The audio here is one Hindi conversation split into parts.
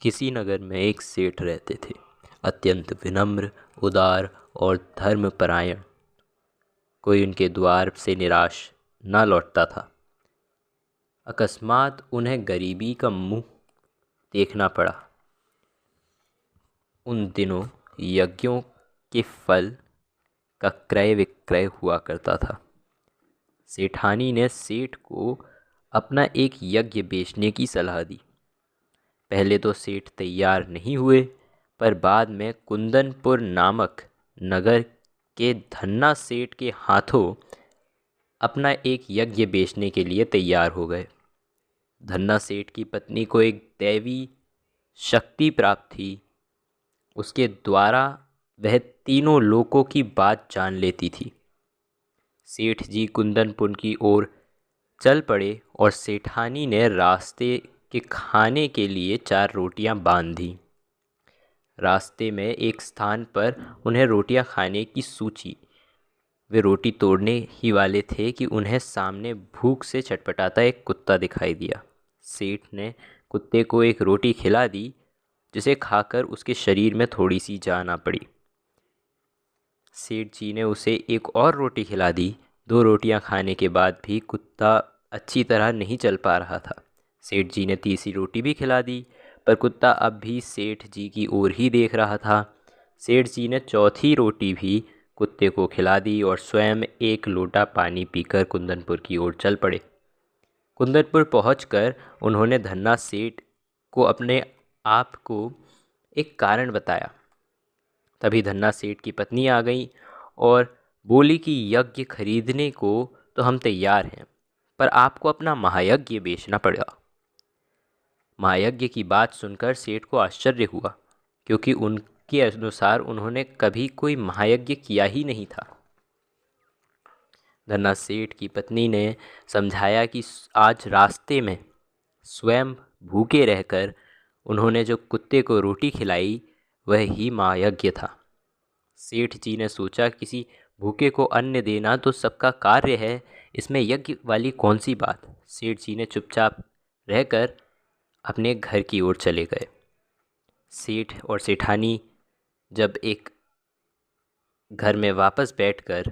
किसी नगर में एक सेठ रहते थे, अत्यंत विनम्र, उदार और धर्मपरायण। कोई उनके द्वार से निराश न लौटता था। अकस्मात उन्हें गरीबी का मुंह देखना पड़ा। उन दिनों यज्ञों के फल का क्रय विक्रय हुआ करता था। सेठानी ने सेठ को अपना एक यज्ञ बेचने की सलाह दी। पहले तो सेठ तैयार नहीं हुए, पर बाद में कुंदनपुर नामक नगर के धन्ना सेठ के हाथों अपना एक यज्ञ बेचने के लिए तैयार हो गए। धन्ना सेठ की पत्नी को एक दैवी शक्ति प्राप्त थी। उसके द्वारा वह तीनों लोकों की बात जान लेती थी। सेठ जी कुंदनपुर की ओर चल पड़े और सेठानी ने रास्ते के खाने के लिए 4 रोटियां बांध दी। रास्ते में एक स्थान पर उन्हें रोटियां खाने की सूची। वे रोटी तोड़ने ही वाले थे कि उन्हें सामने भूख से छटपटाता एक कुत्ता दिखाई दिया। सेठ ने कुत्ते को एक रोटी खिला दी, जिसे खाकर उसके शरीर में थोड़ी सी जान आ पड़ी। सेठ जी ने उसे एक और रोटी खिला दी। 2 रोटियां खाने के बाद भी कुत्ता अच्छी तरह नहीं चल पा रहा था। सेठ जी ने तीसरी रोटी भी खिला दी, पर कुत्ता अब भी सेठ जी की ओर ही देख रहा था। सेठ जी ने चौथी रोटी भी कुत्ते को खिला दी और स्वयं एक लोटा पानी पीकर कुंदनपुर की ओर चल पड़े। कुंदनपुर पहुंचकर उन्होंने धन्ना सेठ को अपने आप को एक कारण बताया। तभी धन्ना सेठ की पत्नी आ गई और बोली कि यज्ञ खरीदने को तो हम तैयार हैं, पर आपको अपना महायज्ञ बेचना पड़ेगा। महायज्ञ की बात सुनकर सेठ को आश्चर्य हुआ, क्योंकि उनके अनुसार उन्होंने कभी कोई महायज्ञ किया ही नहीं था। धन्ना सेठ की पत्नी ने समझाया कि आज रास्ते में स्वयं भूखे रहकर उन्होंने जो कुत्ते को रोटी खिलाई, वह ही महायज्ञ था। सेठ जी ने सोचा, किसी भूखे को अन्न देना तो सबका कार्य है, इसमें यज्ञ वाली कौन सी बात। सेठ जी ने चुपचाप रहकर अपने घर की ओर चले गए। सेठ और सेठानी जब एक घर में वापस बैठकर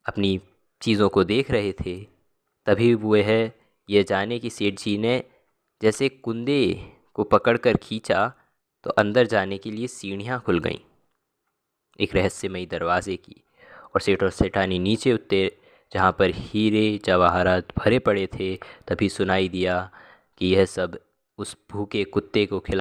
अपनी चीज़ों को देख रहे थे, तभी वह यह जाने कि सेठ जी ने जैसे कुंदे को पकड़कर खींचा तो अंदर जाने के लिए सीढ़ियाँ खुल गईं, एक रहस्यमयी दरवाजे की, और सेठ और सेठानी नीचे उतरे जहाँ पर हीरे जवाहरात भरे पड़े थे। तभी सुनाई दिया कि यह सब उस भूखे कुत्ते को खिला